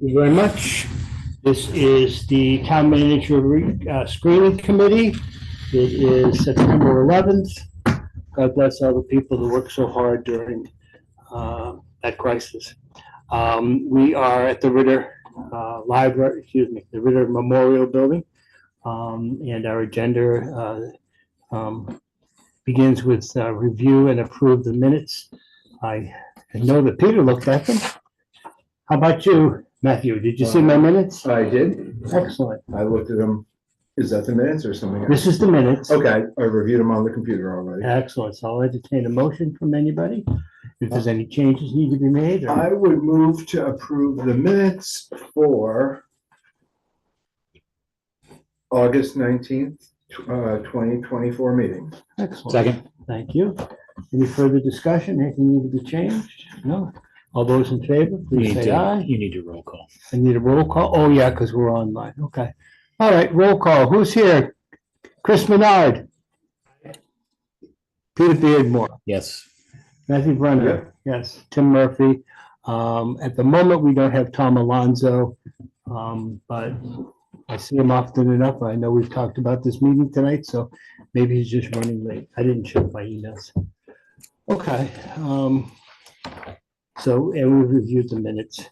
you very much. This is the Town Manager Screening Committee. It is September 11th. God bless all the people who worked so hard during that crisis. We are at the Ritter Library, the Ritter Memorial Building. And our agenda begins with review and approve the minutes. I know that Peter looked at them. How about you, Matthew? Did you see my minutes? I did. Excellent. I looked at them. Is that the minutes or something else? This is the minutes. Okay, I reviewed them on the computer already. Excellent. So I'll entertain a motion from anybody. If there's any changes need to be made. I would move to approve the minutes for August 19th, 2024 meeting. Excellent. Second. Thank you. Any further discussion? Anything need to be changed? No? All those in favor, please say aye. You need a roll call. I need a roll call. Oh, yeah, because we're online. Okay. All right, roll call. Who's here? Chris Menard. Peter Beardmore. Yes. Matthew Brenner. Yes. Tim Murphy. At the moment, we don't have Tom Alonso, but I see him often enough. I know we've talked about this meeting tonight, so maybe he's just running late. I didn't check my emails. Okay. So, and we reviewed the minutes.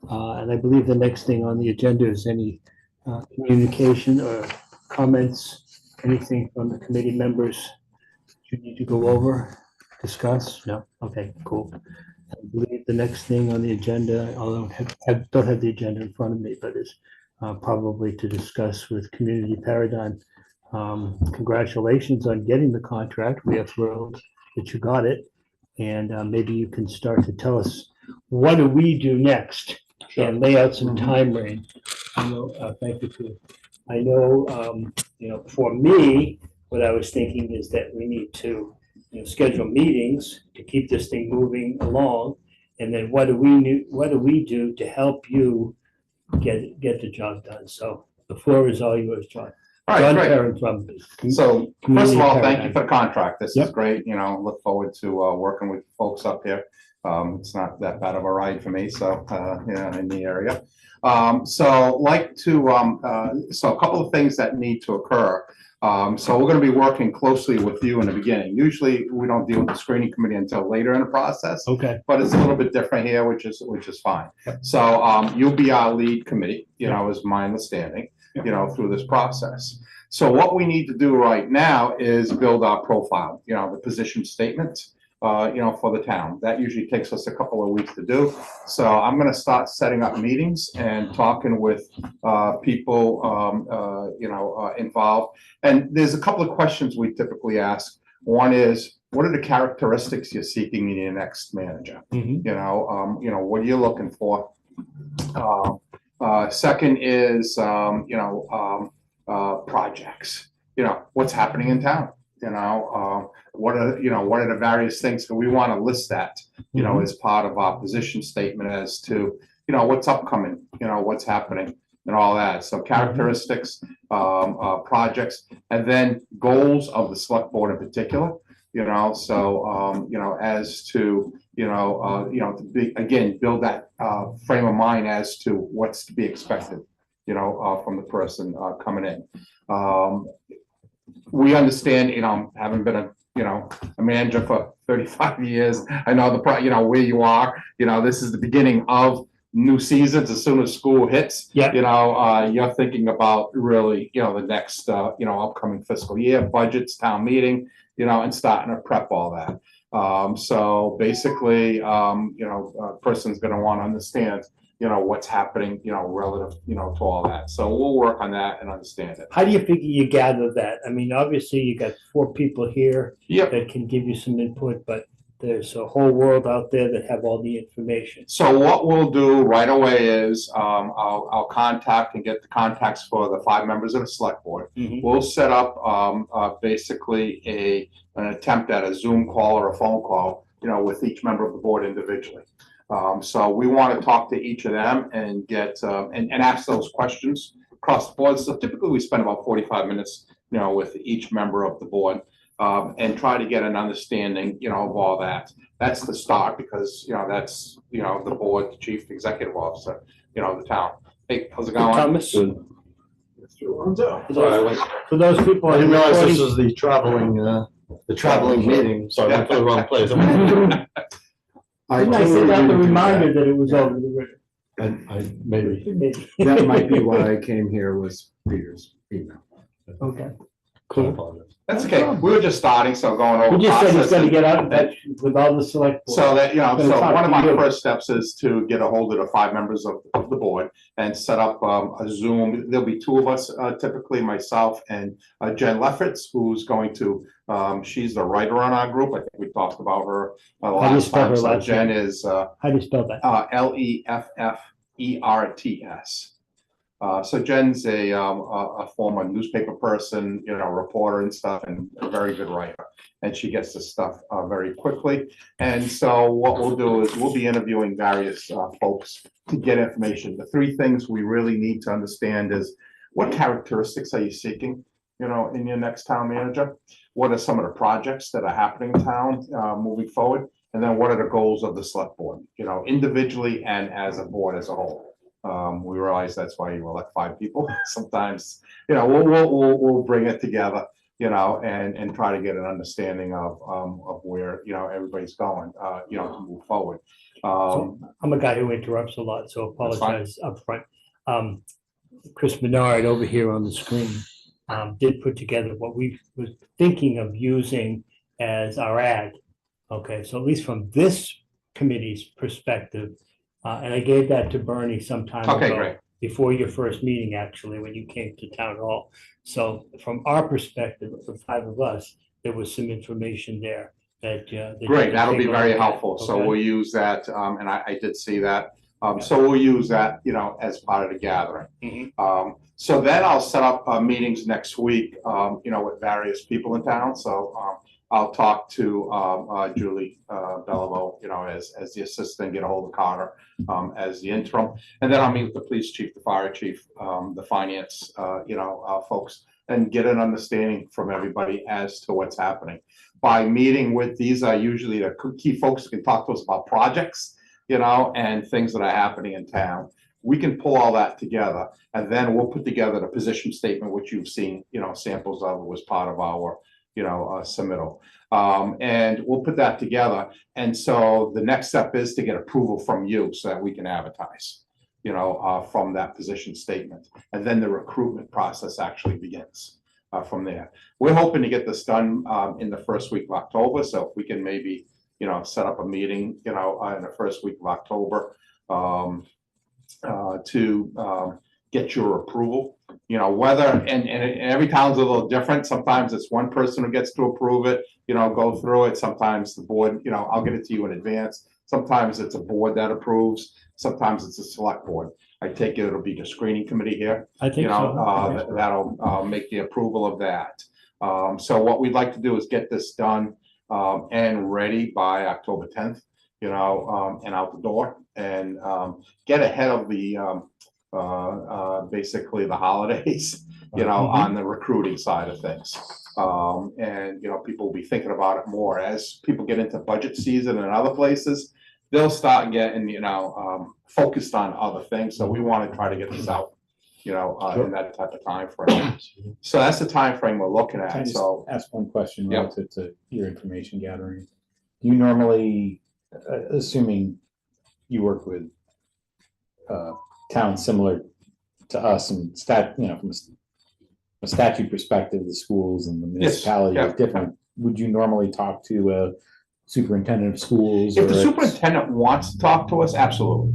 And I believe the next thing on the agenda is any communication or comments, anything from the committee members you need to go over, discuss? No? Okay, cool. I believe the next thing on the agenda, although I don't have the agenda in front of me, but is probably to discuss with Community Paradigm. Congratulations on getting the contract. We are thrilled that you got it. And maybe you can start to tell us, what do we do next? And lay out some time range. I know, thank you, Peter. I know, for me, what I was thinking is that we need to, schedule meetings to keep this thing moving along. And then what do we do to help you get the job done? So the floor is all yours, John. All right, great. From So first of all, thank you Paradigm. for the contract. This Yep. is great. Look forward to working with folks up here. It's not that bad of a ride for me, so in the area. So a couple of things that need to occur. So we're going to be working closely with you in the beginning. Usually we don't deal with the screening committee until later in the process. Okay. But it's a little bit different here, which is fine. So you'll be our lead committee, is my understanding, through this process. So what we need to do right now is build our profile, the position statement, for the town. That usually takes us a couple of weeks to do. So I'm going to start setting up meetings and talking with people, involved. And there's a couple of questions we typically ask. One is, what are the characteristics you're seeking in your next manager? Mhm. What are you looking for? Second is, projects. What's happening in town? What are the various things? So we want to list that, as part of our position statement as to, what's upcoming, what's happening and all that. So characteristics, projects, and then goals of the select board in particular. As to, build that frame of mind as to what's to be expected, from the person coming in. We understand, having been a manager for 35 years, I know where you are. This is the beginning of new seasons. As soon as school hits, you're thinking about really, the next, upcoming fiscal year, budgets, town meeting, and starting to prep all that. So basically, a person's going to want to understand, what's happening, relative, to all that. So we'll work on that and understand it. How do you figure you gather that? I mean, obviously you got 4 people here that can give you some input, but there's a whole world out there that have all the information. So what we'll do right away is I'll contact and get the contacts for the 5 members of the select board. Mhm. We'll set up basically an attempt at a Zoom call or a phone call, with each member of the board individually. So we want to talk to each of them and get and ask those questions across the board. So typically we spend about 45 minutes, with each member of the board. and try to get an understanding, of all that. That's the start, because, that's, the board, the chief executive officer, the town. Hey, how's it going? Thomas, Mr. Alonso. for those people. I didn't realize this recording- was the traveling meeting, so I went to the wrong place. Didn't I send out the reminder that it was over the river? Maybe. Maybe. That might be why I came here, was Peter's email. Okay, Cool. cool. That's okay. We were just starting, so going over. We just said he's process gonna and- get out of touch with all the select. board. So that, Gonna so talk one of to my you. first steps is to get a hold of the 5 members of the board and set up a Zoom. There'll be 2 of us, typically myself and Jen Lefferts, who's going to, she's the writer on our group. I think we talked about her How do you last spell time. her So last Jen name? is How do you spell that? Lefferts. So Jen's a former newspaper person, reporter and stuff, and a very good writer. And she gets the stuff very quickly. And so what we'll do is we'll be interviewing various folks to get information. The 3 things we really need to understand is, what characteristics are you seeking, in your next town manager? What are some of the projects that are happening in town moving forward? And then what are the goals of the select board, individually and as a board as a whole? We realize that's why you elect 5 people. Sometimes, we'll bring it together, and try to get an understanding of where, everybody's going, to move forward. I'm a guy who interrupts a lot, so apologize upfront. Chris Menard over here on the screen did put together what we were thinking of using as our ad. Okay, so at least from this committee's perspective, and I gave that to Bernie some time Okay, ago, great. before your first meeting, actually, when you came to town hall. So from our perspective, the 5 of us, there was some information there that. that you Great, can that'll take be a very look at, helpful. So okay? we'll use that, and I did see that. So we'll use that, as part of the gathering. Mhm. So then I'll set up meetings next week, with various people in town. So I'll talk to Julie Bellavo, as the assistant, get a hold of Carter as the interim. And then I'll meet with the police chief, the fire chief, the finance, folks, and get an understanding from everybody as to what's happening. By meeting with, these are usually the key folks who can talk to us about projects, and things that are happening in town. We can pull all that together, and then we'll put together the position statement, which you've seen, samples of, was part of our, submittal. And we'll put that together. And so the next step is to get approval from you so that we can advertise, from that position statement. And then the recruitment process actually begins from there. We're hoping to get this done in the first week of October. So if we can maybe, set up a meeting, in the first week of October to get your approval, whether, and every town's a little different. Sometimes it's one person who gets to approve it, go through it. Sometimes the board, I'll get it to you in advance. Sometimes it's a board that approves. Sometimes it's a select board. I take it it'll be the screening committee here, I think so. that'll make the approval of that. So what we'd like to do is get this done and ready by October 10th, and out the door, and get ahead of the basically the holidays, on the recruiting side of things. And people will be thinking about it more as people get into budget season and other places. They'll start getting, focused on other things. So we want to try to get this out, in that type of time frame. So that's the time frame we're looking Can I at. just So ask one question Yeah. relative to your information gathering? Do you normally, assuming you work with towns similar to us and from a statute perspective, the schools and the municipality yeah. is different, would you normally talk to a superintendent of schools? if or the a- superintendent wants to talk to us, absolutely.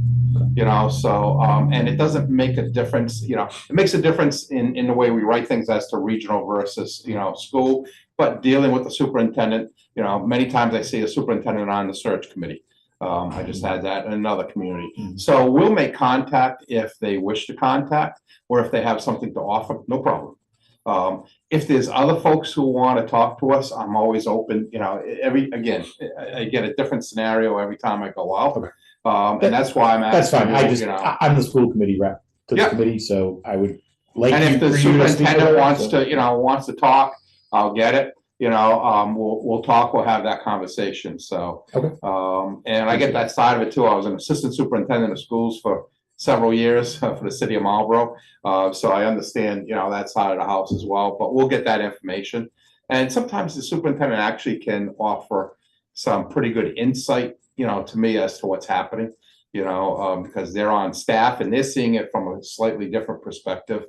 So, and it doesn't make a difference, it makes a difference in the way we write things as to regional versus, school. But dealing with the superintendent, many times I see a superintendent on the search committee. I just had that in another community. So we'll make contact if they wish to contact, or if they have something to offer, no problem. If there's other folks who want to talk to us, I'm always open, again, I get a different scenario every time I go out. Okay. And that's why I'm That's asking fine. you, I'm the school committee rep to the Yeah. committee, so I would like. and if the for you to speak superintendent about it, wants so- to, wants to talk, I'll get it. we'll talk, we'll have that conversation, so. Okay. And I get that side of it too. I was an assistant superintendent of schools for several years for the city of Marlboro. So I understand, that side of the house as well, but we'll get that information. And sometimes the superintendent actually can offer some pretty good insight, to me as to what's happening, because they're on staff and they're seeing it from a slightly different perspective,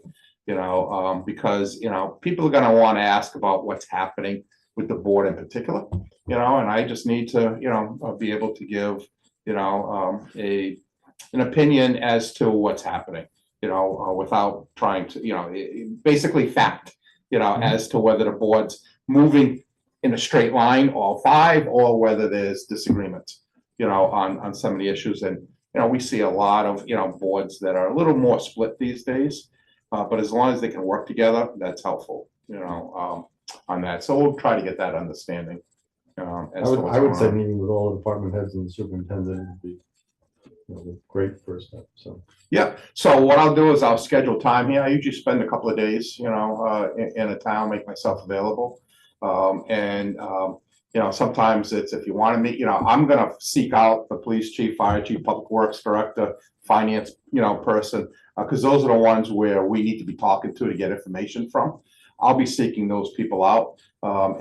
because, people are going to want to ask about what's happening with the board in particular, and I just need to, be able to give, an opinion as to what's happening, without trying to, basically fact, as to whether the board's moving in a straight line, all five, or whether there's disagreements, on some of the issues. And, we see a lot of, boards that are a little more split these days. But as long as they can work together, that's helpful, on that. So we'll try to get that understanding. I would say meeting with all the department heads and the superintendent would be a great first step, so. Yeah, so what I'll do is I'll schedule time here. I usually spend a couple of days, in a town, make myself available. Sometimes it's, if you want to meet, I'm gonna seek out the police chief, fire chief, public works director, finance, person, because those are the ones where we need to be talking to get information from. I'll be seeking those people out,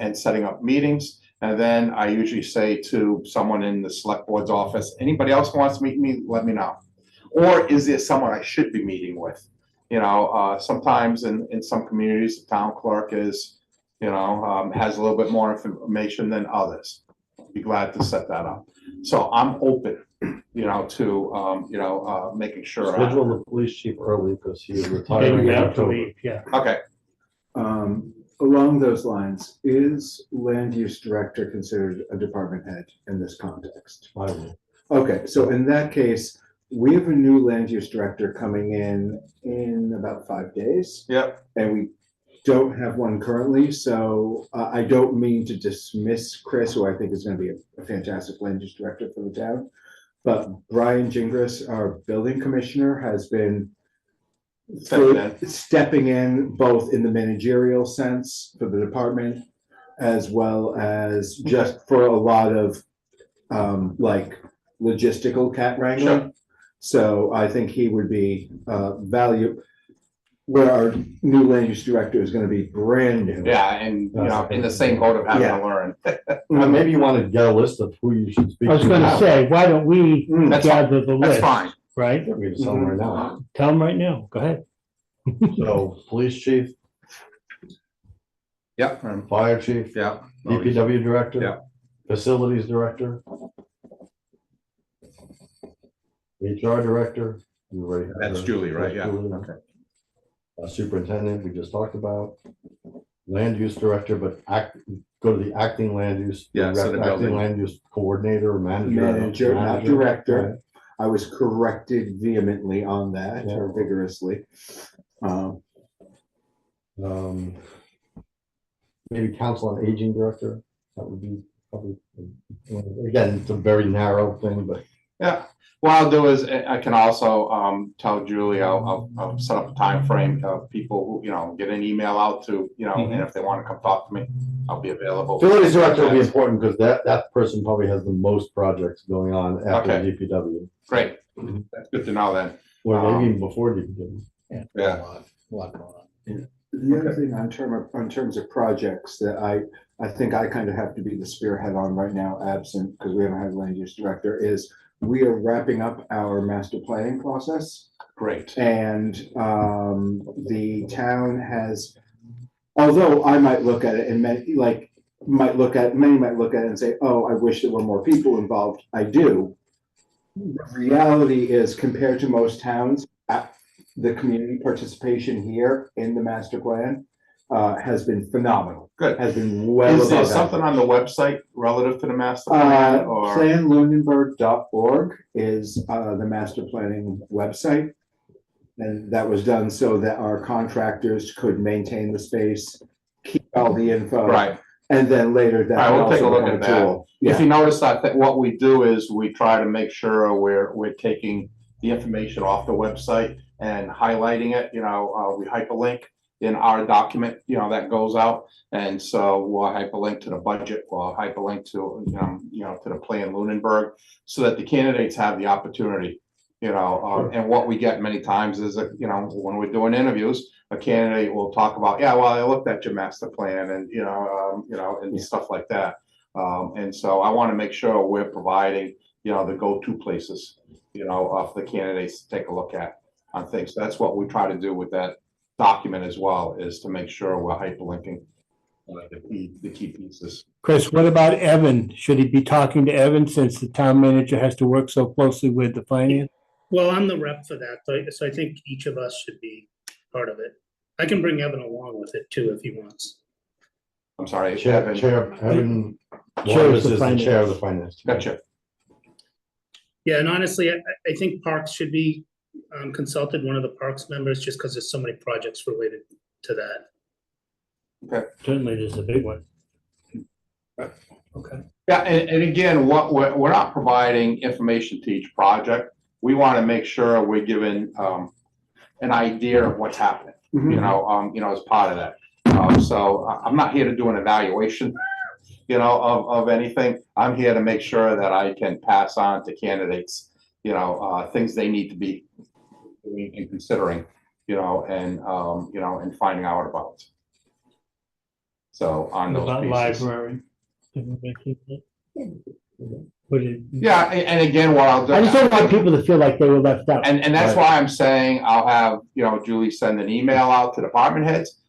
and setting up meetings. And then I usually say to someone in the select board's office, anybody else who wants to meet me, let me know. Or is there someone I should be meeting with? Sometimes in some communities, the town clerk is, has a little bit more information than others. Be glad to set that up. So I'm open, to, making sure. Schedule the police chief early because he is retiring in October. Yeah. Okay, Along those lines, is land use director considered a department head in this context? I will. Okay, so in that case, we have a new land use director coming in about 5 days. yep, And we don't have one currently, so I don't mean to dismiss Chris, who I think is going to be a fantastic land use director for the town. But Brian Gingras, our building commissioner, has been stepping in both in the managerial sense for the department, as well as just for a lot of like logistical cat wrangling. Sure. So I think he would be value, where our new land use director is going to be brand new. yeah, and, in the same boat of having Yeah. to learn. Maybe you want to get a list of who you should speak I to. was gonna say, why don't we That's gather the That's list, fine. right? We can tell them right now. Tell them right now, go ahead. So, police chief, Yep, fire chief, yeah. DPW director. Yeah. Facilities director. HR director. You already have That's her. Julie, right? That's Yeah, Julie. okay. Superintendent, we just talked about. Land use director, but go to the acting land use. Yeah, so the acting building. land use coordinator or manager. Manager, not Manager, director. I was corrected vehemently on that, Yeah. or vigorously. right. Maybe council on aging director, that would be probably, again, it's a very narrow thing, but. Yeah, what I'll do is I can also tell Julie, I'll set up a time frame of people who, get an email out to, and if they want to come talk to me, I'll be available. Facilities director will be important because that person probably has the most projects going on after Okay. DPW. Great, that's good to know then. Or maybe even before DPW. Yeah. A lot going on. The other thing on terms of projects that I think I kind of have to be the spearhead on right now, absent, because we haven't had a land use director, is we are wrapping up our master planning process. Great. And the town has, although I might look at it and many might look at it and say, oh, I wish there were more people involved. I do. The reality is, compared to most towns, the community participation here in the master plan has been phenomenal. Good. Has been well Is there above something on average. the website relative to the master plan or? Planlunenburg.org is the master planning website. And that was done so that our contractors could maintain the space, keep all the info. Right. And then later that. All right, we'll take a also look become at that. tool. If Yeah, you notice, I think what we do is we try to make sure we're taking the information off the website and highlighting it, we hyperlink, in our document, that goes out. And so we'll hyperlink to the budget, we'll hyperlink to, to the plan Lunenburg, so that the candidates have the opportunity, and what we get many times is that, when we're doing interviews, a candidate will talk about, yeah, well, I looked at your master plan and, and stuff like that. And so I want to make sure we're providing, the go-to places, for the candidates to take a look at on things. So that's what we try to do with that document as well, is to make sure we're hyperlinking the key pieces. Chris, what about Evan? Should he be talking to Evan since the town manager has to work so closely with the finance? Well, I'm the rep for that, so I think each of us should be part of it. I can bring Evan along with it too, if he wants. I'm sorry, Chair, Evan. Evan Chair Waters of the is the finance. chair of the finance. Gotcha. Yeah, and honestly, I think Parks should be consulted, one of the Parks members, just because there's so many projects related to that. Certainly, there's a big one. Okay. Yeah, and again, what we're not providing information to each project. We want to make sure we're given an idea of what's happening, as part of that. So I'm not here to do an evaluation, of anything. I'm here to make sure that I can pass on to candidates, things they need to be doing and considering, and finding out about. So on those About pieces. library. Yeah, and again, what I'll do. I just don't want people to feel like they were left out. And that's why I'm saying I'll have, Julie send an email out to department heads.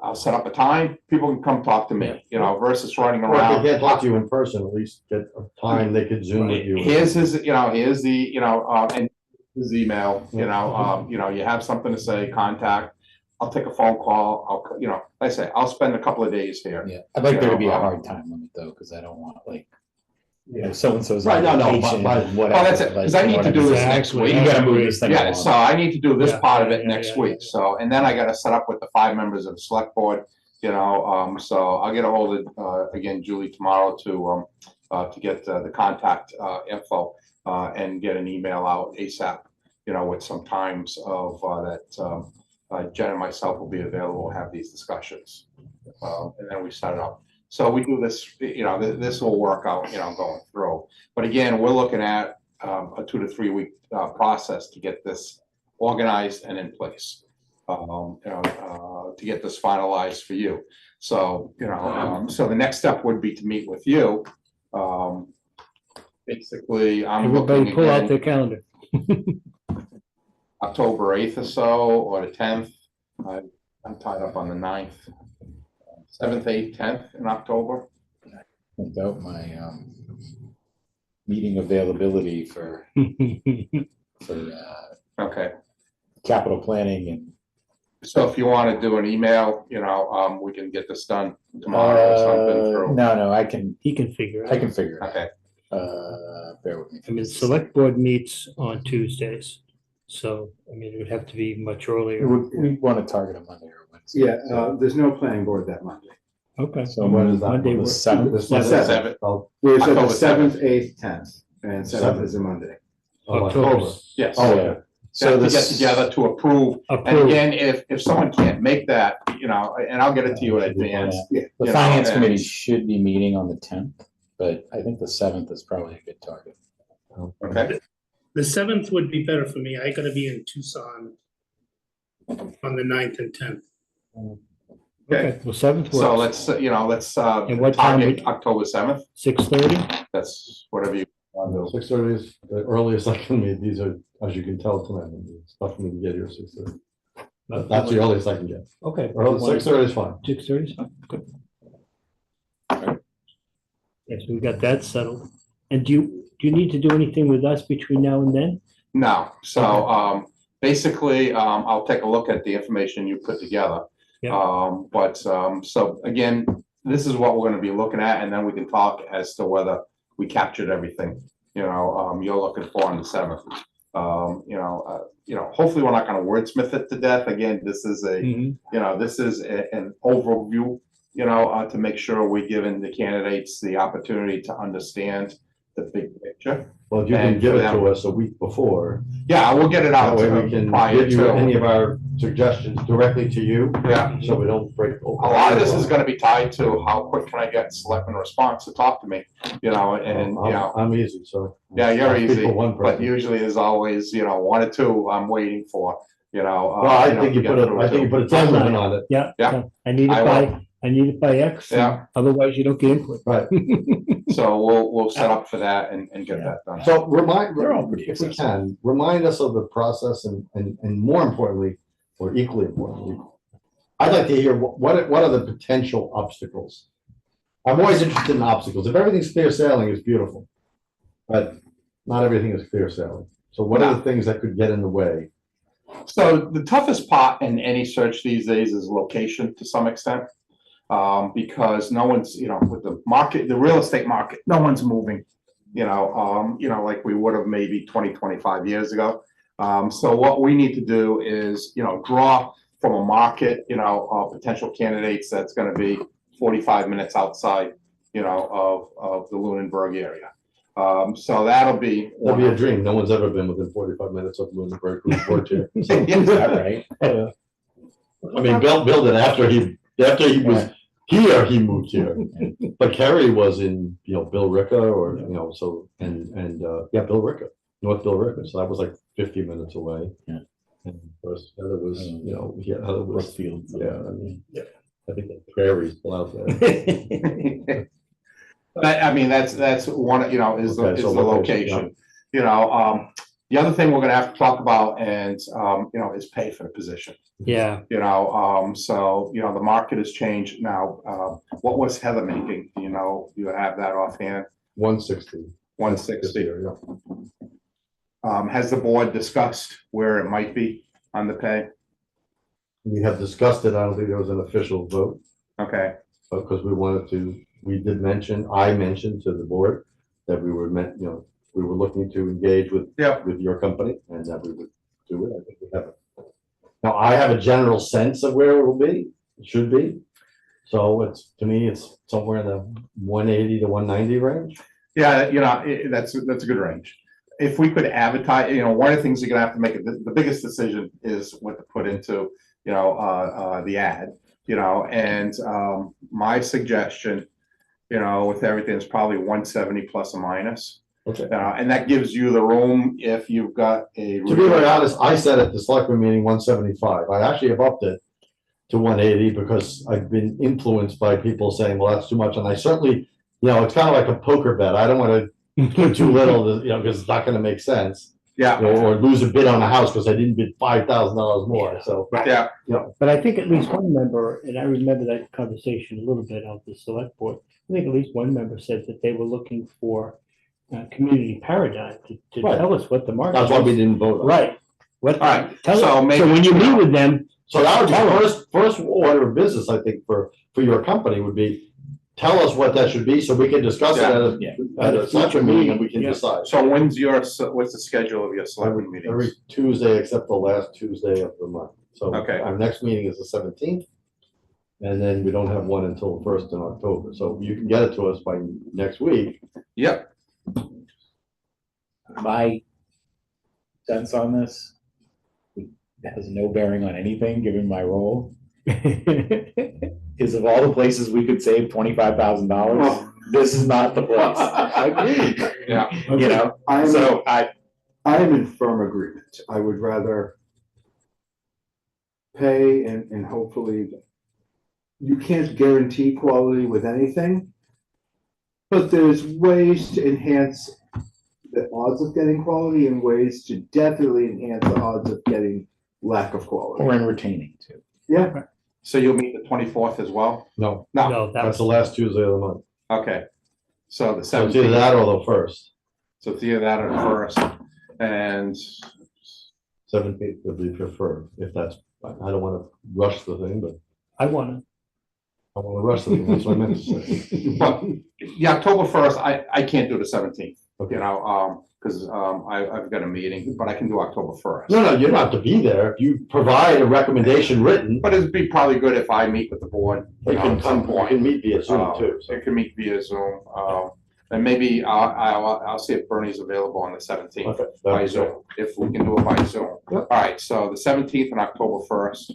I'll set up a time, people can come talk to me, versus running Or if around. they can't talk to you in person, at least get a time they could Zoom with you. Here's his, here's the, and his email, you have something to say, contact. I'll take a phone call, like I say, I'll spend a couple of days here. Yeah, I'd like there to be a hard time limit though, because I don't want so-and-so's. Right, no, Whatever. Well, that's it, because I need to do this next Exactly. week. You gotta move this thing Yeah, along. so I need to do this Yeah, part of it yeah, next yeah, week, yeah. so, and then I gotta set up with the 5 members of the select board, so I'll get a hold of, again, Julie tomorrow to get the contact, info, and get an email out ASAP, with some times of, that, Jen and myself will be available to have these discussions. And then we set it up. So we do this, this will work out, going through. But again, we're looking at a 2 to 3 week process to get this organized and in place. To get this finalized for you. So, so the next step would be to meet with you. Basically, I'm Everybody looking pull out again, their calendar. October 8th or so, or the 10th. I'm tied up on the 9th. 7th, 8th, 10th in October. About my meeting availability for Okay. capital planning and. So if you want to do an email, we can get this done tomorrow or something. through- No, I can He can figure it I out. can figure it out. Okay, Bear with me. I mean, select board meets on Tuesdays. So, I mean, it would have to be much earlier. We want to target a Monday or Wednesday. Yeah, there's no planning board that Monday. Okay. So When is that? Monday the works. 7th. This The Monday? 7th. Oh, We're at the October 7th, 8th, 10th, and 7th Seventh. is a Monday. October. yes. Oh, yeah. So To get this, together to approve. And Approved. again, if someone can't make that, and I'll get it to you in advance. the you know, finance and- committee should be meeting on the 10th, but I think the 7th is probably a good target. Okay, The 7th would be better for me. I gotta be in Tucson on the 9th and 10th. Okay, well, 7th so works. let's And what time target would- October 7th. 6:30? That's whatever you want to do. 6:30 is the earliest I can meet. These are, as you can tell tonight, it's tough for me to get here 6:30. That's the earliest I can get. Okay. Early, 6:30 is fine. 6:30 is fine, good. Yes, we got that settled. And do you need to do anything with us between now and then? No, so basically, I'll take a look at the information you put together. Yeah. But so again, this is what we're gonna be looking at, and then we can talk as to whether we captured everything, you're looking for on the 7th. Hopefully we're not gonna wordsmith it to death. Again, this is Mhm. this is an overview, to make sure we're giving the candidates the opportunity to understand the big picture. Well, if you can And give for it them- to us a week before, Yeah, we'll get it that out way we can prior give you any to, of our suggestions directly to you, Yeah. so we don't break. A lot of this is gonna be tied to how quick can I get selectmen response to talk to me, you know, and, you know. I'm easy, so. Yeah, you're I'll speak easy, for one but person. usually there's always, you know, one or two I'm waiting for, you know. Well, I know, think to you get put a, through I think you to. put a time limit on it. Yeah. Yeah. so I need it I by X. and Yeah. Otherwise you don't get input. Right. So we'll set up for that and get that done. So remind, They're all pretty if we accessible. can, remind us of the process and more importantly, or equally importantly, I'd like to hear what are the potential obstacles? I'm always interested in obstacles. If everything's clear sailing, it's beautiful. But not everything is clear sailing. So what are the things that could get in the way? So the toughest part in any search these days is location to some extent. Because no one's, you know, with the market, the real estate market, no one's moving, you know, like we would have maybe 20, 25 years ago. So what we need to do is, you know, draw from a market, you know, potential candidates that's gonna be 45 minutes outside, you know, of the Lunenburg area. So that'll be. That'd be a dream. No one's ever been within 45 minutes of Lunenburg who's worked here. So, Is that right? I mean, Bill did after he was here, he moved here. But Kerry was in, you know, Bill Ricca or, you know, so, Bill Ricca, North Bill Ricca. So that was like 50 minutes away. Yeah. And of course, the other was, you know, other was, Brookfield. yeah, I mean, I think the prairie's still out there. But I mean, that's one, you know, is the Okay, so location, you know, the other thing we're gonna have to talk about and, you know, is pay for the position. Yeah, You know, so, you know, the market has changed now. What was Heather making? You know, you have that offhand, 160. 160. Yeah. Has the board discussed where it might be on the pay? We have discussed it. I don't think there was an official vote, Okay, because I mentioned to the board that we were looking to engage with your company and that we would do it. I think we have it. Now, I have a general sense of where it will be, it should be. So to me, it's somewhere in the 180 to 190 range. yeah, you know, that's a good range. If we could advertise, you know, one of the things you're gonna have to make, the biggest decision is what to put into, you know, the ad, you know, and my suggestion, you know, with everything is probably 170 plus or minus. Okay. And that gives you the room if you've got a. To be very honest, I said at the selectmen meeting 175. I actually have upped it to 180 because I've been influenced by people saying, well, that's too much. And I certainly, you know, it's kind of like a poker bet. I don't want to put too little, you know, because it's not going to make sense. Yeah, Or lose a bid on a house because I didn't bid $5,000 more. So, yeah, but I think at least one member, and I remember that conversation a little bit of the select board, I think at least one member said that they were looking for community paradigm to Right. tell us what the market that's why we is. didn't vote on it. Right. What, All right, tell so us, maybe- so when you meet with them, So that would be first order of business, I think, for your company would be, tell us what that should be so we can discuss it Yeah. at a selectmen meeting and we can Yeah. decide. so what's the schedule of your selectmen Every meetings? Tuesday except the last Tuesday of the month. So Okay. our next meeting is the 17th. And then we don't have one until the 1st in October. So you can get it to us by next week. Yep, My sense on this has no bearing on anything, given my role, is of all the places we could save $25,000, this is not the place. I agree. yeah, You know, I'm, so I am in firm agreement. I would rather pay and hopefully, you can't guarantee quality with anything, but there's ways to enhance the odds of getting quality and ways to definitely enhance the odds of getting lack of quality. or in retaining too. Yeah, so you'll meet the 24th as well? No, No, No, that that's was, the last Tuesday of the month. okay. So the So it's either 17th, that or the 1st. so it's either that or the first, and 17th would be preferred, if that's, I don't want to rush the thing, but I wanna, I want to rush the thing, that's what I meant to say. But the October 1st, I can't do the 17th, Okay. you know, because I've got a meeting, but I can do October 1st. No, you don't have to be there. If you provide a recommendation written, But it'd be probably good if I meet with the board, you you know, can at some come, you point. can meet via Zoom too. So. It can meet via Zoom, And maybe I'll see if Bernie's available on the 17th Okay, by that'd be Zoom, if we can do it by Zoom. Yep. All right, so the 17th and October 1st.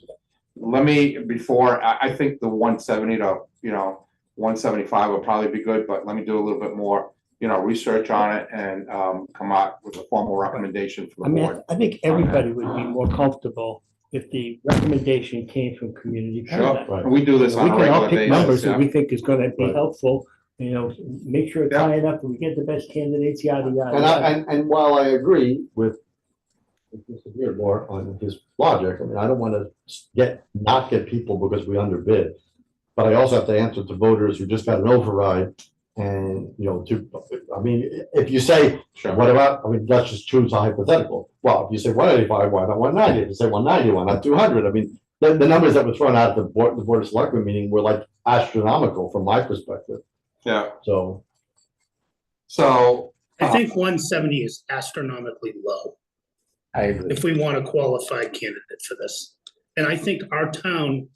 Let me, before, I think the 170 to, 175 would probably be good, but let me do a little bit more, research on it and come out with a formal recommendation for I the mean, board. I think everybody would be more comfortable if the recommendation came from Community Sure, Paradigm. Right. and we do this We on a can all regular pick numbers basis, that yeah. we think is gonna be Right. helpful, make sure it's Yeah. high enough that we get the best candidates, yada, yada. And yada. and while I agree with Mr. Beardmore on his logic, I mean, I don't want to not get people because we underbid. But I also have to answer to voters who just got an override and, I mean, if you say, Sure. what about, I mean, let's just choose a hypothetical. Well, if you say 185, why not 190? If you say 190, why not 200? I mean, the numbers that were thrown out at the board of selectmen meeting were like astronomical from my perspective. Yeah, So, so, I think 170 is astronomically low I agree. if we want a qualified candidate for this. And I think our town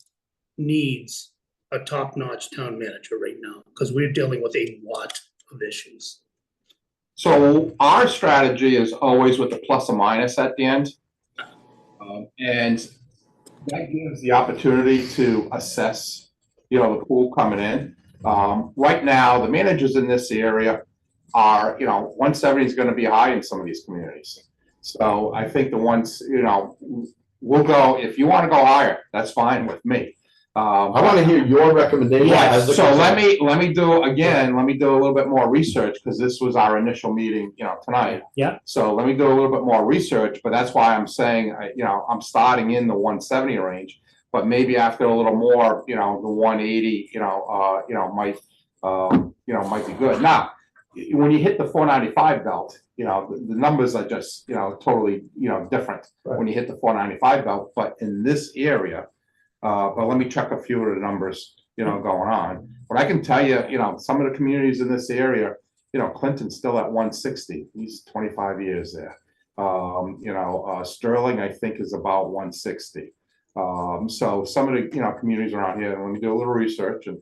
needs a top-notch town manager right now, because we're dealing with a lot of issues. so our strategy is always with the plus or minus at the end. And that gives the opportunity to assess, the pool coming in. Right now, the managers in this area are, 170 is gonna be high in some of these communities. So I think the ones, we'll go, if you wanna go higher, that's fine with me. I want to hear your recommendation. as Yes, the so let consultant. me do a little bit more research, because this was our initial meeting, tonight. Yeah. So let me do a little bit more research, but that's why I'm saying, I'm starting in the 170 range. But maybe after a little more, the 180, might be good. Now, when you hit the 495 belt, the numbers are just, totally, different when you hit the 495 belt, but in this area, but let me check a few of the numbers, going on. But I can tell you, some of the communities in this area, Clinton's still at 160. He's 25 years there. Sterling, I think, is about 160. So some of the, communities around here, let me do a little research and,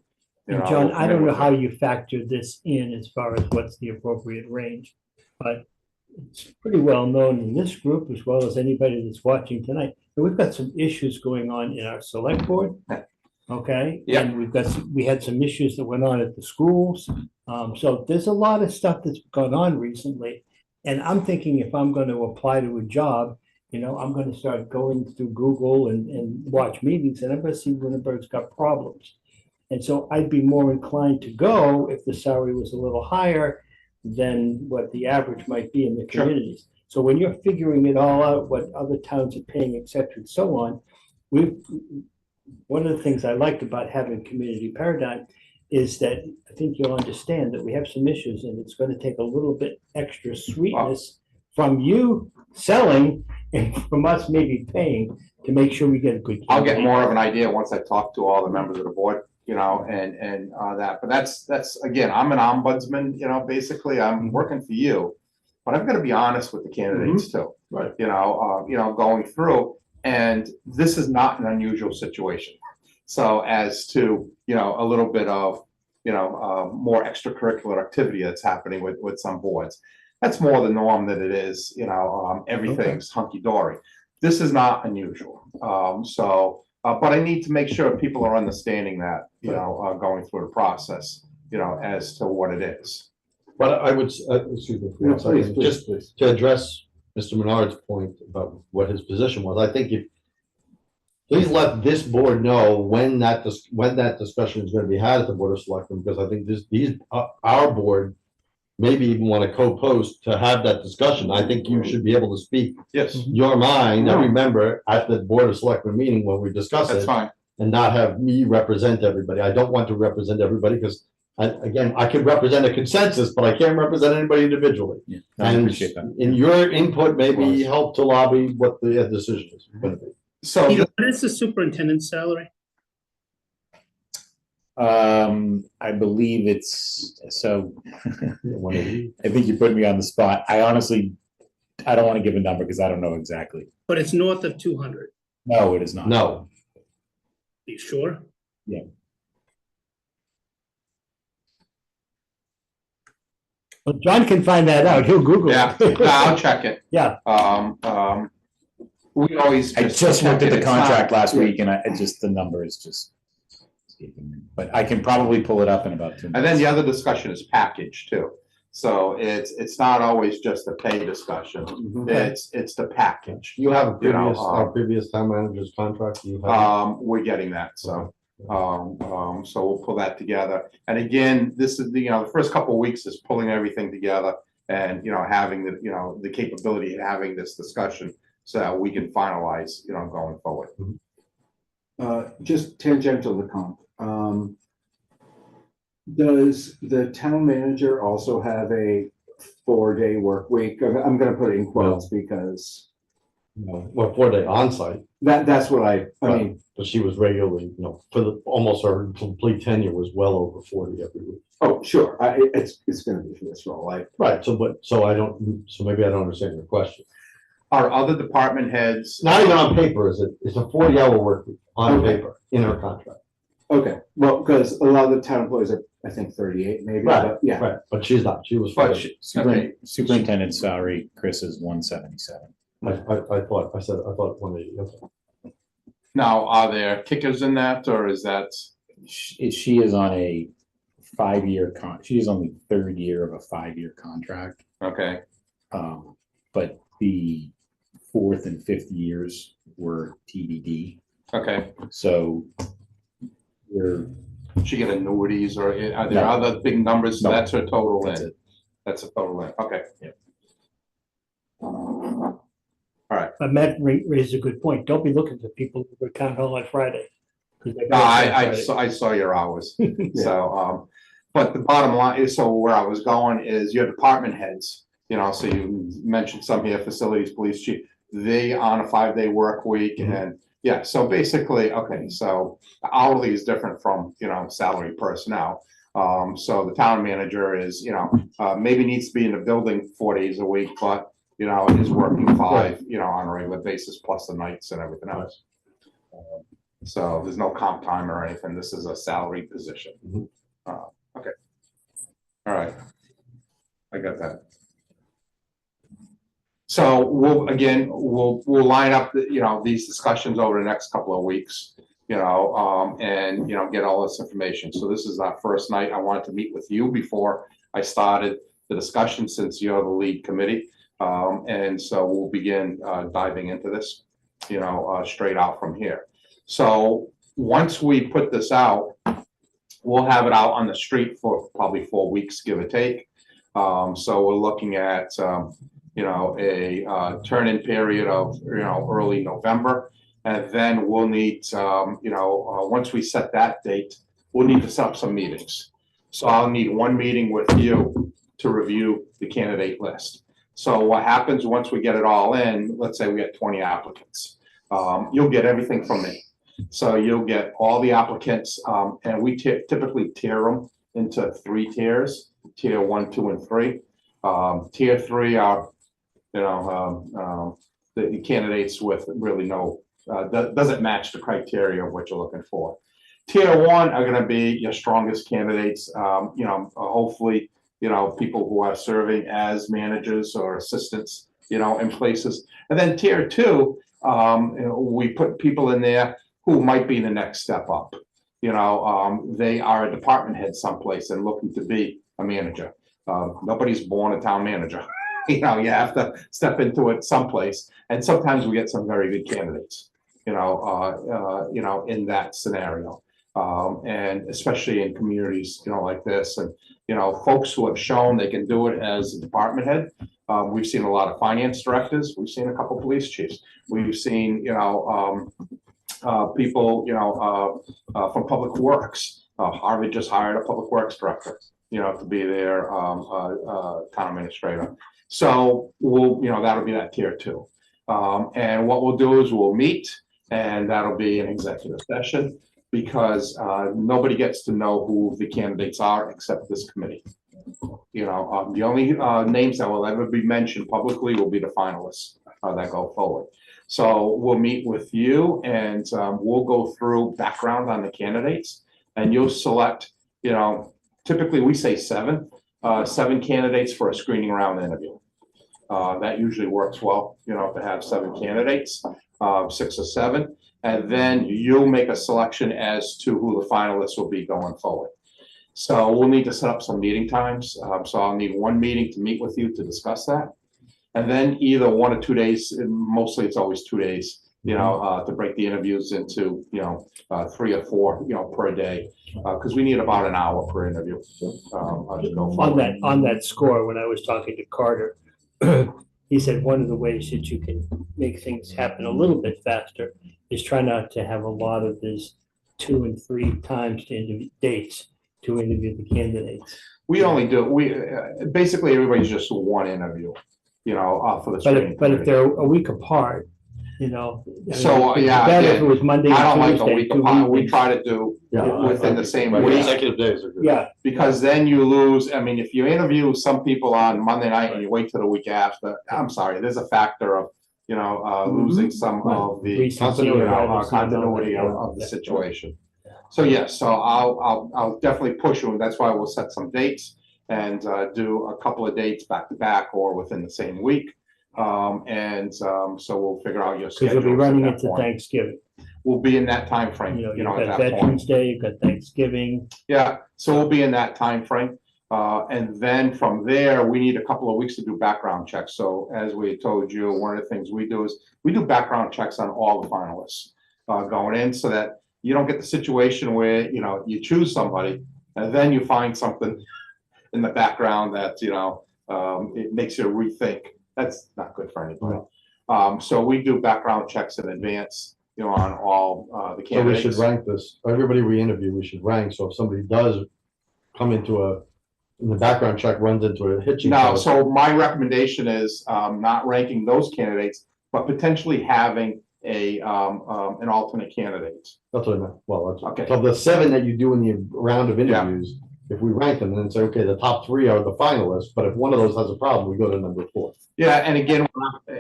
And John, I don't know how you factor this in as far as what's the appropriate range, but it's pretty well known in this group as well as anybody that's watching tonight. that we've got some issues going on in our select board. Okay? Yeah. And we had some issues that went on at the schools. So there's a lot of stuff that's gone on recently. And I'm thinking if I'm going to apply to a job, I'm going to start going through Google and watch meetings, and I'm going to see Lunenburg's got problems. And so I'd be more inclined to go if the salary was a little higher than what the average might be in the Sure. communities. So when you're figuring it all out, what other towns are paying, et cetera, and so on, one of the things I liked about having Community Paradigm is that I think you'll understand that we have some issues, and it's going to take a little bit extra sweetness from you selling and from us maybe paying to make sure we get a good. I'll get candidate. more of an idea once I talk to all the members of the board, and that, but that's, again, I'm an ombudsman, basically, I'm working for you. But I've got to be honest with the candidates too. Right. Going through, and this is not an unusual situation. So as to, a little bit of, more extracurricular activity that's happening with some boards. That's more the norm than it is, everything's hunky-dory. This is not unusual. But I need to make sure people are understanding that, going through the process, as to what it is. But I would, excuse me, for one second, just to address Mr. Menard's point about what his position was, I think please let this board know when that discussion is going to be had at the Board of Selectmen, because I think our board maybe even want to co-post to have that discussion. I think you should be able to speak Yes, your mind, every member at the Board of Selectmen meeting when we discuss that's it, fine. and not have me represent everybody. I don't want to represent everybody because I could represent a consensus, but I can't represent anybody individually. Yeah, I And appreciate that. in your input, maybe help to lobby what the decision is going to be. So, Peter, what is the superintendent's salary? I believe it's, so, I think you put me on the spot. I honestly, I don't want to give a number because I don't know exactly. But it's north of 200. No, it is not. No, You sure? Well, John can find that out. He'll Google Yeah, it. no, I'll check it. Yeah. We always. I just looked at the It's not- contract last week and it just, the number is just escaping me. But I can probably pull it up in about 2 minutes. And then the other discussion is package too. So it's not always just a pay discussion. It's the package. You have a You know, previous town manager's contract, you have. We're getting that, so, so we'll pull that together. And again, this is the, the first couple of weeks is pulling everything together and, having the capability of having this discussion so that we can finalize, going forward. Just tangential to comp. Does the town manager also have a 4-day work week? I'm gonna put it in quotes because Well, 4-day onsite, that's what I mean, but she was regularly, for almost her complete tenure was well over 40 every week. oh, sure, it's gonna be for this role, Right, so maybe I don't understand your question. Our other department heads. It's not even on paper, is it? It's a 40-hour work week on Okay. paper in her contract. okay, well, because a lot of the town employees are, I think, 38 maybe, but yeah. Right, but she's not, she was. But 40. okay, Superintendent's salary, Chris, is 177. I thought 180, okay. now, are there kickers in that, or is that? She is on a 5-year she is on the 3rd year of a 5-year contract. Okay, But the 4th and 5th years were TBD. okay. So we're, She get annuities, or are there No. other big numbers? No. That's her total that's in. it. That's a total in, okay. Yep. But Matt raised a good point. Don't be looking for people who were town hall on Friday. 'Cause they're No, gonna I Friday. saw your hours. So, but the bottom line is, so where I was going is your department heads, so you mentioned some here, facilities, police chief, they on a 5-day work week and, yeah, so basically, okay, so hourly is different from, salary personnel. So the town manager is, maybe needs to be in the building 4 days a week, but, is working 5, on a regular basis, plus the nights and everything else. So there's no comp time or anything. This is a salary position. Okay. All right. I got that. So we'll line up, these discussions over the next couple of weeks, and, get all this information. So this is our first night. I wanted to meet with you before I started the discussion, since you're the lead committee. And so we'll begin diving into this, straight out from here. So once we put this out, we'll have it out on the street for probably 4 weeks, give or take. So we're looking at, a turn-in period of, early November. And then we'll need, once we set that date, we'll need to set up some meetings. So I'll need one meeting with you to review the candidate list. So what happens once we get it all in, let's say we get 20 applicants, you'll get everything from me. So you'll get all the applicants, and we typically tier them into 3 tiers, tier 1, 2, and 3. Tier 3 are, the candidates with really no, doesn't match the criteria of what you're looking for. Tier 1 are gonna be your strongest candidates, hopefully, people who are serving as managers or assistants, in places. And then tier 2, we put people in there who might be the next step up. They are a department head someplace and looking to be a manager. Nobody's born a town manager. You have to step into it someplace. And sometimes we get some very good candidates, in that scenario. And especially in communities, like this, and, folks who have shown they can do it as a department head. We've seen a lot of finance directors. We've seen a couple of police chiefs. We've seen, people, from Public Works. Harvard just hired a Public Works director, to be their town administrator. So that'll be that tier 2. And what we'll do is we'll meet, and that'll be an executive session, because nobody gets to know who the candidates are except this committee. The only names that will ever be mentioned publicly will be the finalists that go forward. So we'll meet with you, and we'll go through background on the candidates, and you'll select, typically we say 7, 7 candidates for a screening round interview. That usually works well, you know, to have 7 candidates, 6 or 7. And then you'll make a selection as to who the finalists will be going forward. So we'll need to set up some meeting times. So I'll need 1 meeting to meet with you to discuss that. And then either 1 or 2 days, and mostly it's always 2 days, you know, to break the interviews into, you know, 3 or 4, you know, per day. Because we need about an hour per interview. To go forward. On that score, when I was talking to Carter, he said one of the ways that you can make things happen a little bit faster is try not to have a lot of this 2 and 3 times to dates to interview the candidates. We only do, basically everybody's just 1 interview, you know, for the screening. But if they're a week apart, you know. So, yeah, Better if yeah. it was Monday I don't and like a Tuesday, week 2 apart. We weeks. try to do within the same Right, week. executive days are good. Yeah, Because then you lose, I mean, if you interview some people on Monday night and you wait till the week after, I'm sorry, there's a factor of, you know, losing some of the Recency you or know, privacy and all continuity that, of the yeah. situation. So yes, so I'll definitely push you, and that's why we'll set some dates and do a couple of dates back to back or within the same week. So we'll figure out your because you'll schedule. be running into Thanksgiving. We'll be in that time frame. You know, at you've got that point. Veterans Day, you've got Thanksgiving. Yeah, so we'll be in that time frame. And then from there, we need a couple of weeks to do background checks. So as we told you, one of the things we do is we do background checks on all the finalists going in so that you don't get the situation where, you know, you choose somebody and then you find something in the background that, you know, it makes you rethink. That's not good for anybody. So we do background checks in advance, you know, on all the So we candidates. should rank this, everybody we interview, we should rank, so if somebody does come into in the background check runs into a hitching. No, post. so my recommendation is not ranking those candidates, but potentially having an alternate candidate. That's what I meant, well, that's, Okay. so the 7 that you do in the round of Yeah. interviews, if we rank them, then say, okay, the top 3 are the finalists, but if one of those has a problem, we go to number 4. Yeah, and again,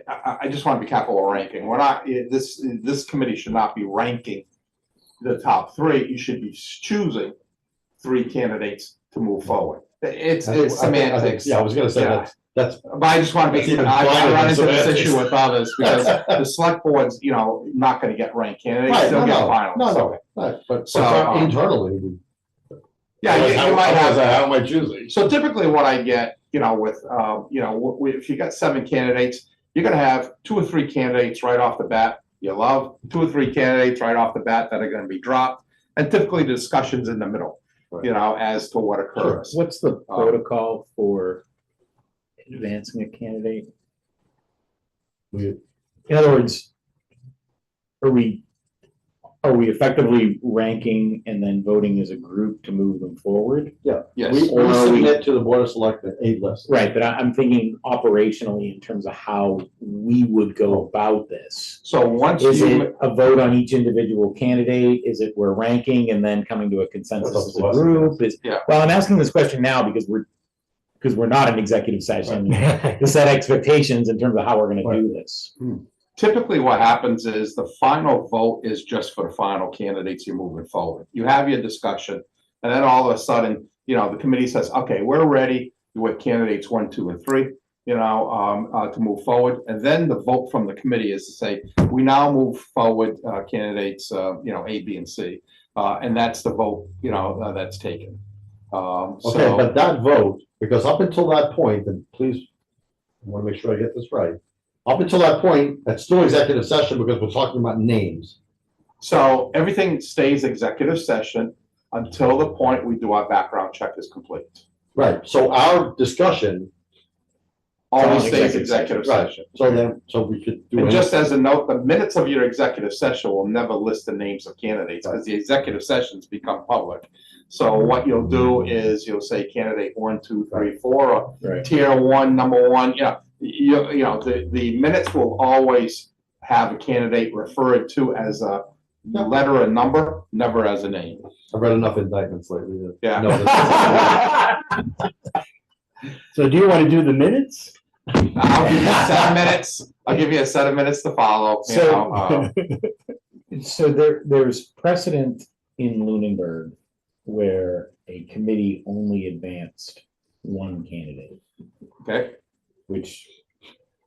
I just want to be careful with ranking. We're not, this committee should not be ranking the top 3. You should be choosing 3 candidates to move forward. It's semantics. Yeah, I was gonna say Yeah. that's, But I just want to That's be, even I finer run than into this semantics. issue with others because the select board's, you know, not going to get ranked candidates, right, they'll no, get no, finalists. no, right, but So, internally, we. Yeah, you might have. How am I choosing? So typically what I get, you know, with, you know, if you got 7 candidates, you're gonna have 2 or 3 candidates right off the bat you love, 2 or 3 candidates right off the bat that are gonna be dropped, and typically the discussion's in the middle, you know, as to what occurs. What's the protocol for advancing a candidate? We- In other words, are we effectively ranking and then voting as a group to move them forward? Yes. We Or are we- submit to the board of selectmen a list. Right, but I'm thinking operationally in terms of how we would go about this. So once Is you, it a vote on each individual candidate? Is it we're ranking and then coming to a consensus That's as up a to us. group? Yeah. Well, I'm asking this question now because we're not in executive session to set expectations in terms of how we're gonna do this. typically what happens is the final vote is just for the final candidates you're moving forward. You have your discussion, and then all of a sudden, you know, the committee says, okay, we're ready with candidates 1, 2, and 3, you know, to move forward. And then the vote from the committee is to say, we now move forward candidates, you know, A, B, and C. And that's the vote, you know, that's taken. Okay, but that vote, because up until that point, and please, I want to make sure I get this right. Up until that point, that's still executive session because we're talking about names. So everything stays executive session until the point we do our background check is complete. Right, so our discussion, Always All stays executive executive right, session. so we could do. And just as a note, the minutes of your executive session will never list the names of candidates because the executive sessions become public. So what you'll do is you'll say candidate 1, 2, 3, 4, or Right. tier 1, number 1, you know, the minutes will always have a candidate referred to as a letter and number, never as a name. I've read enough indictments lately. to Yeah. know that- So do you want to do the minutes? I'll give you 7 minutes. I'll give you a set of minutes to follow. You know, So there's precedent in Lunenburg where a committee only advanced one candidate, Okay, which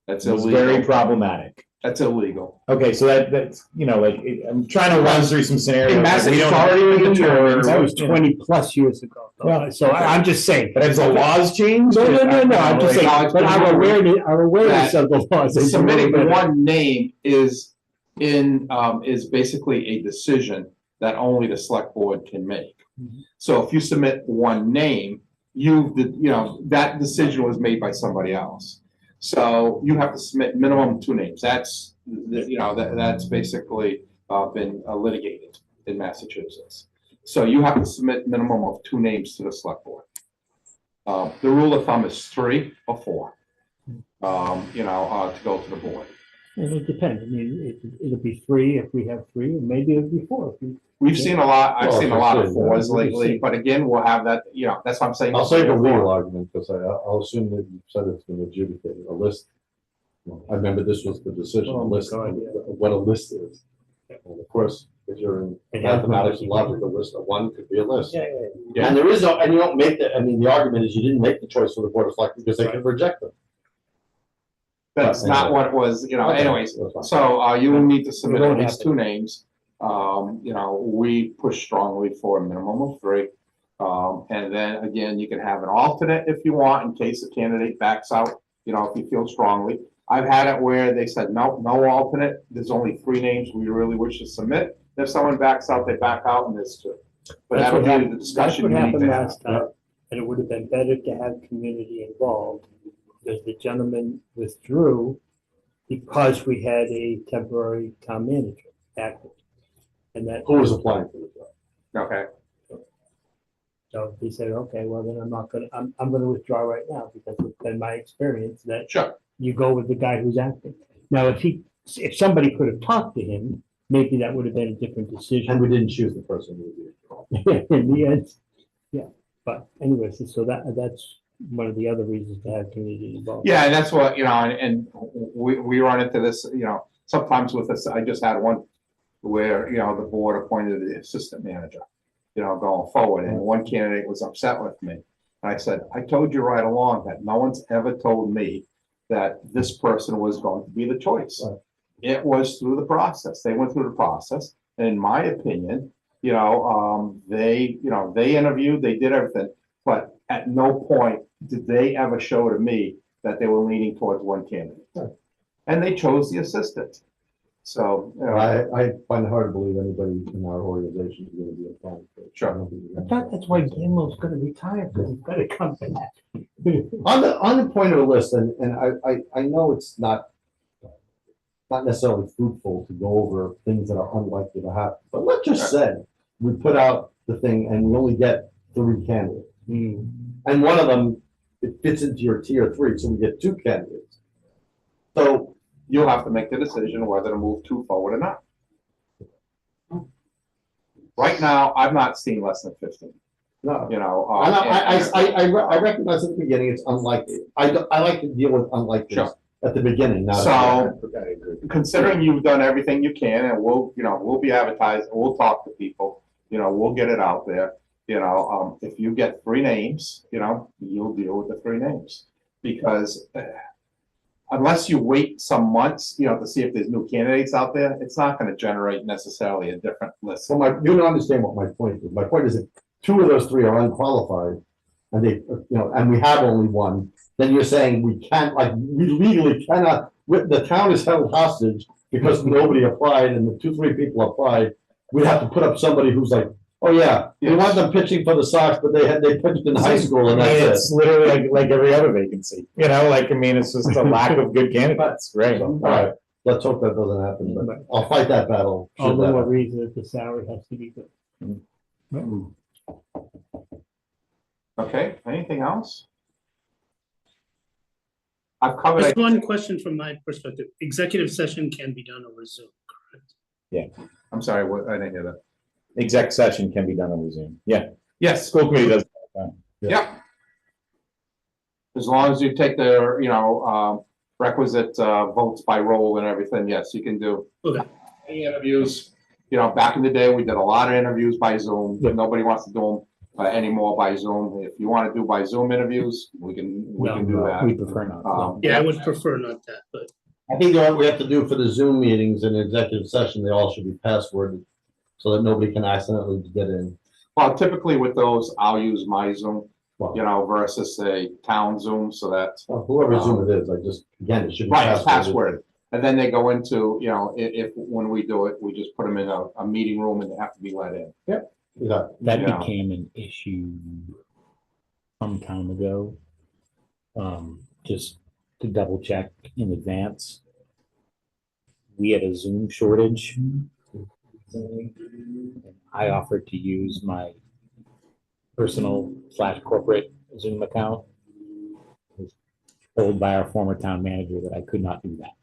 that's was very illegal. problematic. That's illegal. Okay, so that's, you know, like, I'm trying to run through some scenarios. In that we Massachusetts, don't- already been determined. That was you know. 20+ years ago. Well, So I'm just saying. But has the laws changed? No, I'm just saying, Like, but our awareness of the laws is a little Submitting bit. one name is is basically a decision that only the select board can make. So if you submit one name, that decision was made by somebody else. So you have to submit minimum 2 names. That's, that's basically been litigated in Massachusetts. So you have to submit minimum of 2 names to the select board. The rule of thumb is 3 or 4, to go to the board. It depends. I mean, it'll be 3 if we have 3, or maybe it'll be 4 if we. We've seen a lot, I've Well, seen a as lot I of said, 4s yeah, we've lately, seen- but again, we'll have that, that's what I'm saying. I'll save the 3 or legal 4. argument, because I'll assume that you said it's been adjudicated, a list. I remember this was the decision, a Oh my list, God, yeah. what a list is. And of course, if you're in It has mathematics and one. logic, a list of 1 could be a list. Yeah. Yeah. And there is no, and you don't make the, I mean, the argument is you didn't make the choice for the board of selectmen because they can reject them. That's not what it was, Okay, anyways. that's fine. So you will need to submit don't at least have 2 names. We push strongly for a minimum of 3. And then again, you can have an alternate if you want, in case the candidate backs out, if you feel strongly. I've had it where they said, no alternate. There's only 3 names we really wish to submit. If someone backs out, they back out, and there's 2. But That's that'll what be happened. the That's discussion what you need happened to have. last time, and it would have been better to have community involved, because the gentleman withdrew because we had a temporary town manager active. And that, Who was applying for the job? Okay, so he said, okay, well, then I'm gonna withdraw right now, because it's been my experience that sure. you go with the guy who's acting. Now, if somebody could have talked to him, maybe that would have been a different And decision. we didn't choose the person who did. In the end, yeah, but anyways, so that's one of the other reasons to have community involved. Yeah, and that's what, and we run into this, sometimes with this, I just had one where, the board appointed the assistant manager, going forward, and one candidate was upset with me. And I said, I told you right along that no one's ever told me that this person was going to be the choice. Right. It was through the process. They went through the process, and in my opinion, they interviewed, they did everything, but at no point did they ever show to me that they were leaning towards one candidate. Right. And they chose the assistant. So, I find it hard to believe anybody in our organization is gonna be applying for it. Sure. I thought that's why Gamo's gonna retire, because he's gotta come back. On the point of the list, and I know it's not necessarily fruitful to go over things that are unlikely to happen, but let's just say we put out the thing and we only get 3 candidates. And one of them, it fits into your tier 3, so we get 2 candidates. So you'll have to make the decision whether to move 2 forward or not. Right now, I've not seen less than 15, no, you know. I recognize at the beginning it's unlikely. I like to deal with unlikely Sure. at the beginning, not. So, considering you've done everything you can, and we'll be advertising, we'll talk to people, we'll get it out there. If you get 3 names, you'll deal with the 3 names. Because unless you wait some months, to see if there's new candidates out there, it's not gonna generate necessarily a different list. So you don't understand what my point is. My point is that 2 of those 3 are unqualified, and and we have only 1, then you're saying we can't, we legally cannot, the town is held hostage because nobody applied and the 2-3 people applied. We'd have to put up somebody who's like, oh yeah, we want them pitching for the Sox, but they pitched in high school and that's it. It's literally like every other vacancy, it's just a lack of good candidates, right? So, all right, let's hope that doesn't happen, but I'll fight that battle. should All the that more happen. reason that the salary has to be good. Okay, anything else? I've covered. Just one question from my perspective. Executive session can be done over Zoom, correct? I'm sorry, what, I didn't hear that. Exec session can be done over Zoom. Yeah, Yes, school committee does. yep. As long as you take the, requisite, votes by roll and everything, yes, you can do. Okay. Any interviews, back in the day, we did a lot of interviews by Zoom, Yeah. nobody wants to do them anymore by Zoom. If you want to do by Zoom interviews, we can do that. We prefer not. Yeah, I would prefer not that, but I think what we have to do for the Zoom meetings and executive session, they all should be passworded so that nobody can accidentally get in. Well, typically with those, I'll use my Zoom, versus a town Zoom, so that, Well, whoever Zoom it is, I just, again, it should be right, passworded. password. And then they go into, if when we do it, we just put them in a meeting room and they have to be let in. Yeah. That Yeah. became an issue some time ago. Just to double check in advance. We had a Zoom shortage. I offered to use my personal / corporate Zoom account. I was told by our former town manager that I could not do that.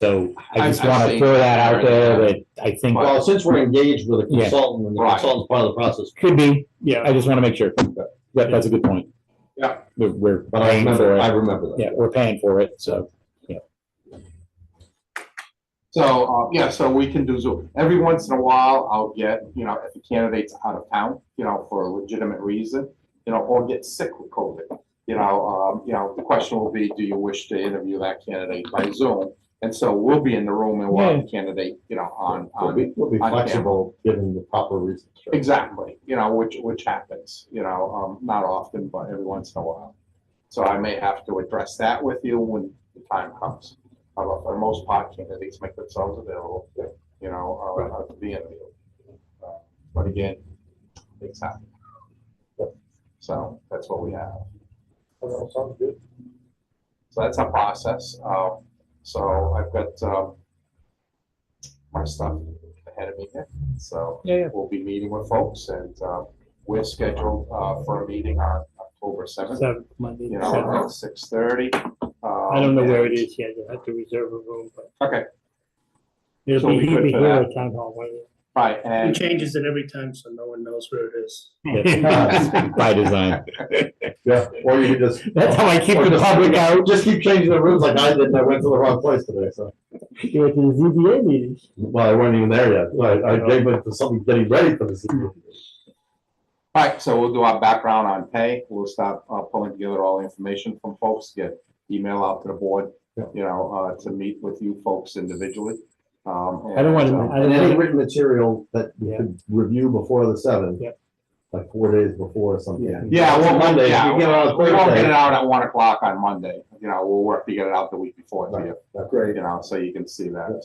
So I just I've want to seen throw that that out there already. that I think Well, since we're engaged with a Yeah. consultant, and the Right. consultant's part of the process, could be. Yeah. I just want to make sure. That's a good point. Yeah. We're but I paying for remember it. that. Yeah, we're paying for it, so. So, so we can do Zoom. Every once in a while, I'll get, if the candidate's out of town, for a legitimate reason, or get sick with COVID. The question will be, do you wish to interview that candidate by Zoom? And so we'll be in the room and we'll have the candidate, on. We'll be on flexible, given the proper reasons. right? Exactly, which happens, not often, but every once in a while. So I may have to address that with you when the time comes. For the most part, candidates make themselves available, to the interview. But again, things happen. So that's what we have. Sounds good. So that's our process. So I've got my stuff ahead of me here. So Yeah. we'll be meeting with folks, and we're scheduled for a meeting on October 7th. Monday. At 6:30. I don't know where it is yet. You'll have to reserve a room, but Okay, it'll So be we good for here that. at town hall. won't it? right, he and changes it every time, so no one knows where it is. By design. Yeah, or you could just. That's how I keep or the just- public out. Just keep changing the rooms like I did, and I went to the wrong place today, so. You went to the ZBA meetings. Well, I wasn't even there yet. I gave it to somebody getting ready for the ZBA. right, so we'll do our background on pay. We'll start pulling together all the information from folks, get email out to the board, to meet with you folks individually. I don't want to, I And don't any want written material that we Yeah. could review before the 7th. Yeah. Like 4 days before or something. Yeah, well, Monday, yeah, you get it on we won't get Thursday. it out at 1 o'clock on Monday. We'll work to get it out the week before to Right. you, That's great. so you can see that.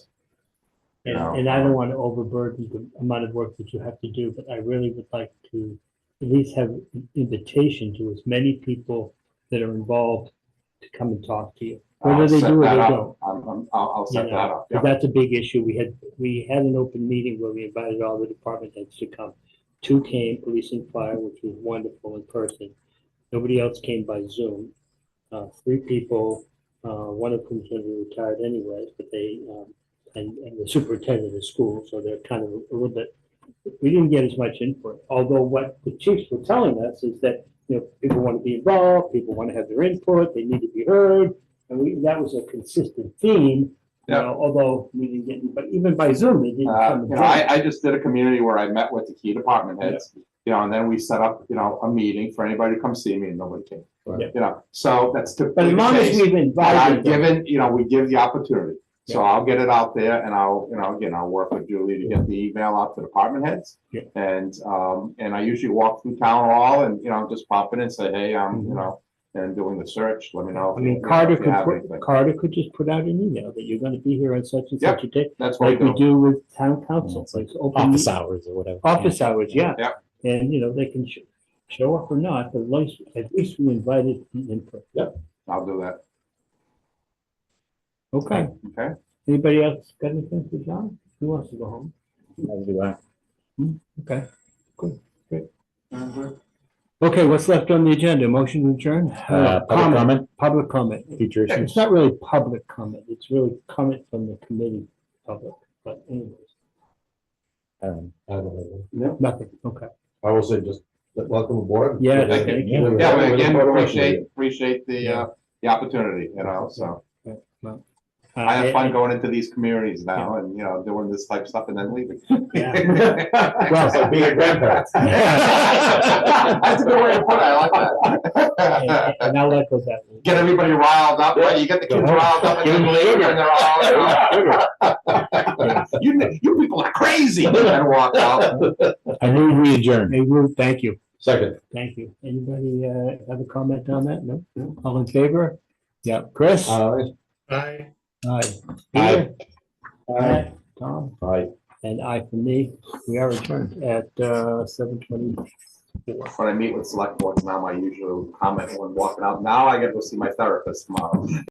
and I don't want to overburden the amount of work that you have to do, but I really would like to at least have an invitation to as many people that are involved to come and talk to you. Whether I'll they set do or that they up. don't. I'll set You know, that up. But that's a big issue. We had an open meeting where we invited all the department heads to come. 2 came, police and fire, which was wonderful in person. Nobody else came by Zoom. 3 people, one of whom's going to be retired anyways, but they, and the superintendent of school, so they're kind of a little bit, we didn't get as much input. Although what the chiefs were telling us is that, people want to be involved, people want to have their input, they need to be heard. And that was a consistent theme, although we didn't get, but even by Zoom, they didn't come. and join. I just did a community where I met with the key department heads, and then we set up, a meeting for anybody to come see me, and nobody came. Yeah. So that's But typically as the long as case. we've But invited I've them, given, we give the opportunity. So I'll get it out there, and I'll, again, I'll work with Julie to get the email out to department heads. Yeah. And I usually walk through town hall and, just pop in and say, hey, I'm, and doing the search, let me know. I mean, if Carter you have anything. could just put out an email that you're gonna be here on such and Yep. such a day, That's what like we do with town council, It's like like open Office meeting- hours or whatever. office hours, yeah. Yep. And, they can show up or not, but at least we invited the input. I'll do that, Okay, okay? anybody else got anything for John? Who wants to go home? As do I. Okay, good, great. Okay, what's left on the agenda? Motion to adjourn? Public comment, Public comment. future issues. It's not really public comment, it's really comment from the committee public, but anyways, I don't know. nothing, okay. I will say just welcome aboard. Yeah, thank you. Yeah, but again, We're looking forward to working with you. appreciate the opportunity, so. Well, I have fun going into these communities now and, you know, doing this type of stuff and then leaving. Well, It's like being a grandparent. That's a good way to put it. I like that. And I'll echo that. Get everybody riled up, right? You get the kids riled up and Give then them leave sugar. and they're all, you people are crazy, and walk out. I move we adjourn. Hey, Lou, thank you. Second. Thank you. Anybody have a comment on that? No? All in favor? Yeah, Chris? Aye. I. Aye. Aye. Peter? Aye. Tom? Aye. And I for me. We are adjourned at 7:24. When I meet with select boards now, my usual comment when walking out, now I get to see my therapist tomorrow.